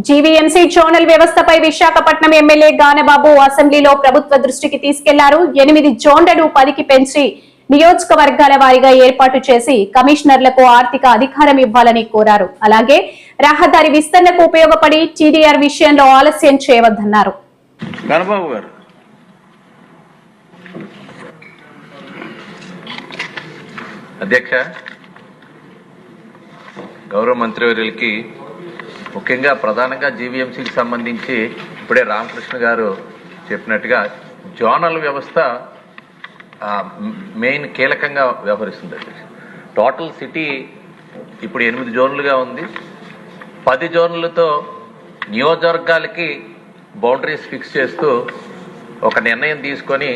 GVMC zonal వ్యవస్థపై Visakhapatnam MLA గానబాబు అసెంబ్లీలో ప్రభుత్వ దృష్టికి తీసుకెళ్లారు. 8 జోన్లను 10కి పెంచి నియోజకవర్గాల వారీగా ఏర్పాటు చేసి కమిషనర్లకు ఆర్థిక అధికారం ఇవ్వాలని కోరారు. అలాగే రహదారి విస్తరణకు ఉపయోగపడి టీడీఆర్ విషయంలో ఆలస్యం చేయవద్దన్నారు. గానబాబు గారు అధ్యక్ష, గౌరవ మంత్రివర్యులకి ముఖ్యంగా ప్రధానంగా జీవీఎంసీకి సంబంధించి ఇప్పుడే రామకృష్ణ గారు చెప్పినట్టుగా జోనల్ వ్యవస్థ మెయిన్ కీలకంగా వ్యవహరిస్తుంది. టోటల్ సిటీ ఇప్పుడు 8 జోన్లుగా ఉంది. 10 జోన్లతో నియోజకవర్గాలకి బౌండరీస్ ఫిక్స్ చేస్తూ ఒక నిర్ణయం తీసుకొని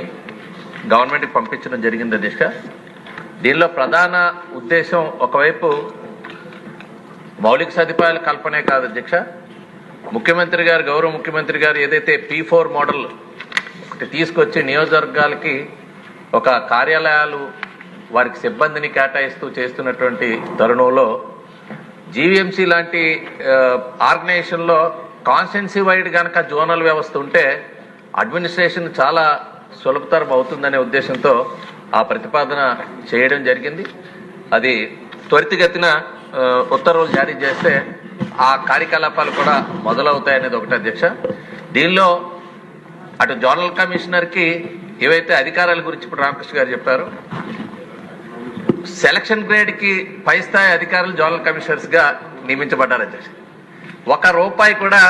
గవర్నమెంట్కి పంపించడం జరిగింది అధ్యక్ష. దీనిలో ప్రధాన ఉద్దేశం ఒకవైపు మౌలిక సదుపాయాల కల్పనే కాదు అధ్యక్ష, ముఖ్యమంత్రి గారు గౌరవ ముఖ్యమంత్రి గారు ఏదైతే P4 మోడల్ తీసుకొచ్చి నియోజకవర్గాలకి ఒక కార్యాలయాలు వారికి సిబ్బందిని కేటాయిస్తూ చేస్తున్నటువంటి తరుణంలో జీవీఎంసీ లాంటి ఆర్గనైజేషన్లో కాన్స్టిట్యున్సీ వైడ్ కనుక జోనల్ వ్యవస్థ ఉంటే అడ్మినిస్ట్రేషన్ చాలా సులభతరం అవుతుందనే ఉద్దేశంతో ఆ ప్రతిపాదన చేయడం జరిగింది. అది త్వరితగతిన ఉత్తర్వులు జారీ చేస్తే ఆ కార్యకలాపాలు కూడా మొదలవుతాయనేది ఒకటి అధ్యక్ష. దీనిలో అటు జోనల్ కమిషనర్కి ఏవైతే అధికారాల గురించి ఇప్పుడు రామకృష్ణ గారు చెప్పారు, సెలక్షన్ గ్రేడ్కి పై స్థాయి అధికారులు జోనల్ కమిషనర్స్గా నియమించబడ్డారు అధ్యక్ష. ₹1 కూడా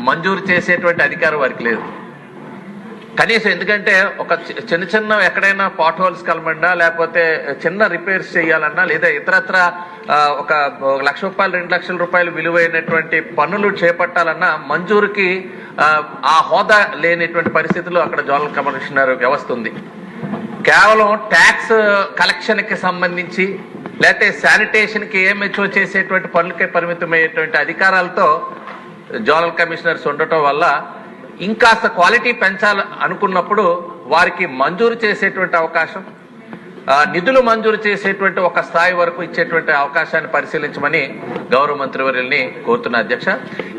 మంజూరు చేసేటువంటి అధికారం వారికి లేదు కనీసం. ఎందుకంటే ఒక చిన్న ఎక్కడైనా పాట్ హోల్స్ కలమన్నా, లేకపోతే చిన్న రిపేర్స్ చేయాలన్నా, లేదా ఇతరత్ర ఒక ₹1,00,000 ₹2,00,000 విలువైనటువంటి పనులు చేపట్టాలన్నా మంజూరుకి ఆ హోదా లేనటువంటి పరిస్థితుల్లో అక్కడ జోనల్ కమిషనర్ వ్యవస్థ ఉంది. కేవలం ట్యాక్స్ కలెక్షన్ కి సంబంధించి లేకపోతే శానిటేషన్ కి ఏమెచ్చో చేసేటువంటి పనులకే పరిమితమయ్యేటువంటి అధికారాలతో జోనల్ కమిషనర్స్ ఉండటం వల్ల ఇంకాస్త క్వాలిటీ పెంచాలి అనుకున్నప్పుడు వారికి మంజూరు చేసేటువంటి అవకాశం, నిధులు మంజూరు చేసేటువంటి ఒక స్థాయి వరకు ఇచ్చేటువంటి అవకాశాన్ని పరిశీలించమని గౌరవ మంత్రివర్యుల్ని కోరుతున్న అధ్యక్ష.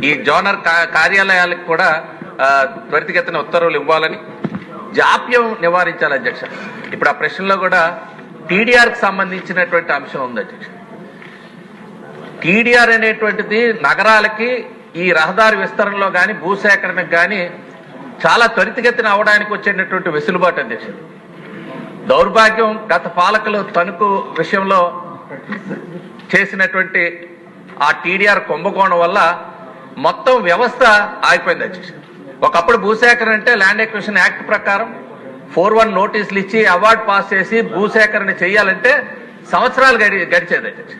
ఈ జోనర్ కార్యాలయాలకు కూడా త్వరితగతిన ఉత్తర్వులు ఇవ్వాలని, జాప్యం నివారించాలి అధ్యక్ష. ఇప్పుడు ఆ ప్రశ్నలో కూడా టీడీఆర్కి సంబంధించినటువంటి అంశం ఉంది అధ్యక్ష. టీడీఆర్ అనేటువంటిది నగరాలకి ఈ రహదారి విస్తరణలో కానీ భూసేకరణకు కానీ చాలా త్వరితగతిన అవడానికి వచ్చేటటువంటి వెసులుబాటు అధ్యక్ష. దౌర్భాగ్యం గత పాలకులు తణుకు విషయంలో చేసినటువంటి ఆ టీడీఆర్ కుంభకోణం వల్ల మొత్తం వ్యవస్థ ఆగిపోయింది అధ్యక్ష. ఒకప్పుడు భూసేకరణ అంటే ల్యాండ్ ఎక్విజిషన్ యాక్ట్ ప్రకారం 4-1 నోటీసులు ఇచ్చి అవార్డు పాస్ చేసి భూసేకరణ చేయాలంటే సంవత్సరాలు గడిచేది అధ్యక్ష.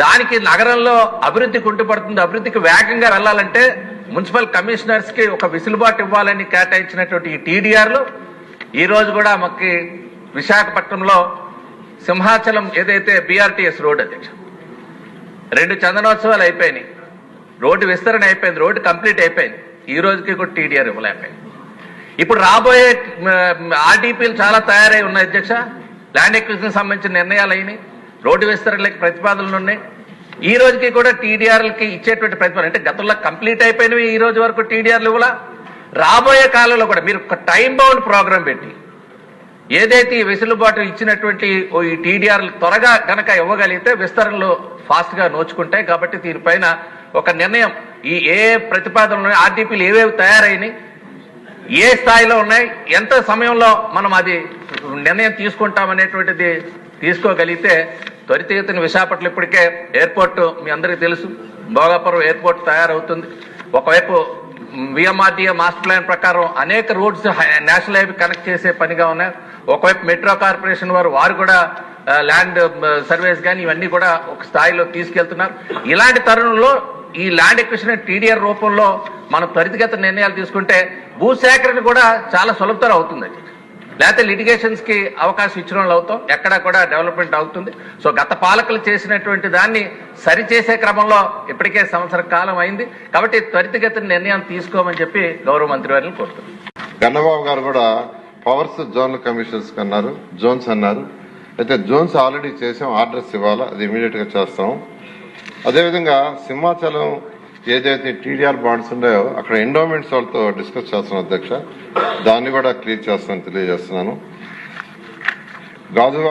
దానికి నగరంలో అభివృద్ధి కుంటుపడుతుంది. అభివృద్ధికి వేగంగా వెళ్లాలంటే మున్సిపల్ కమిషనర్స్ కి ఒక వెసులుబాటు ఇవ్వాలని కేటాయించినటువంటి ఈ టీడీఆర్లు ఈ రోజు కూడా మాకు విశాఖపట్నంలో సింహాచలం ఏదైతే బీఆర్టీఎస్ రోడ్ అధ్యక్ష, 2 చందనోత్సవాలు అయిపోయినాయి, రోడ్డు విస్తరణ అయిపోయింది, రోడ్డు కంప్లీట్ అయిపోయింది, ఈ రోజుకి కూడా టీడీఆర్ ఇవ్వలేకపోయింది. ఇప్పుడు రాబోయే ఆర్డీపీలు చాలా తయారై ఉన్నాయి అధ్యక్ష. ల్యాండ్ ఎక్విజిషన్ సంబంధించిన నిర్ణయాలు అయినాయి, రోడ్డు విస్తరణలకి ప్రతిపాదనలు ఉన్నాయి. ఈ రోజుకి కూడా టీడీఆర్లకి ఇచ్చేటువంటి ప్రతిపాదన అంటే గతంలో కంప్లీట్ అయిపోయినవి ఈ రోజు వరకు టీడీఆర్లు ఇవ్వాల. రాబోయే కాలంలో కూడా మీరు ఒక టైం బౌండ్ ప్రోగ్రాం పెట్టి ఏదైతే ఈ వెసులుబాటు ఇచ్చినటువంటి ఈ టీడీఆర్లు త్వరగా గనక ఇవ్వగలిగితే విస్తరణలు ఫాస్ట్ గా నోచుకుంటాయి. కాబట్టి దీనిపైన ఒక నిర్ణయం, ఈ ఏ ప్రతిపాదనలు ఆర్డీపీలు ఏవేవి తయారైనాయి, ఏ స్థాయిలో ఉన్నాయి, ఎంత సమయంలో మనం అది నిర్ణయం తీసుకుంటామనేటువంటిది తీసుకోగలిగితే త్వరితగతిన విశాఖపట్నం ఇప్పటికే ఎయిర్పోర్ట్ మీ అందరికీ తెలుసు, భోగాపురం ఎయిర్పోర్ట్ తయారవుతుంది. ఒకవైపు విఎంఆర్డీఏ మాస్టర్ ప్లాన్ ప్రకారం అనేక రోడ్స్ నేషనల్ హైవే కనెక్ట్ చేసే పనిగా ఉన్నాయి. ఒకవైపు మెట్రో కార్పొరేషన్ వారు కూడా ల్యాండ్ సర్వేస్ కానీ ఇవన్నీ కూడా ఒక స్థాయిలో తీసుకెళ్తున్నారు. ఇలాంటి తరుణంలో ఈ ల్యాండ్ ఎక్విజిషన్ టీడీఆర్ రూపంలో మనం త్వరితగతిన నిర్ణయాలు తీసుకుంటే భూసేకరణ కూడా చాలా సులభతరం అవుతుంది. లేకపోతే లిటిగేషన్స్ కి అవకాశం ఇచ్చిన వాళ్ళు అవుతాం, ఎక్కడా కూడా డెవలప్మెంట్ అవుతుంది. సో గత పాలకులు చేసినటువంటి దాన్ని సరిచేసే క్రమంలో ఇప్పటికే సంవత్సర కాలం అయింది. కాబట్టి త్వరితగతిన నిర్ణయం తీసుకోమని చెప్పి గౌరవ మంత్రి వారిని కోరుతున్నాం. గన్నబాబు గారు కూడా పవర్స్ జోనల్ కమిషనర్స్ అన్నారు, జోన్స్ అన్నారు. అయితే జోన్స్ ఆల్రెడీ చేసాం, ఆర్డర్స్ ఇవ్వాలా, అది ఇమీడియట్ గా చేస్తాం. అదేవిధంగా సింహాచలం ఏదైతే టీడీఆర్ బాండ్స్ ఉన్నాయో అక్కడ ఎండోమెంట్స్ వాళ్ళతో డిస్కస్ చేస్తున్నాను అధ్యక్ష. దాన్ని కూడా క్లియర్ చేస్తానని తెలియజేస్తున్నాను. గాజువాక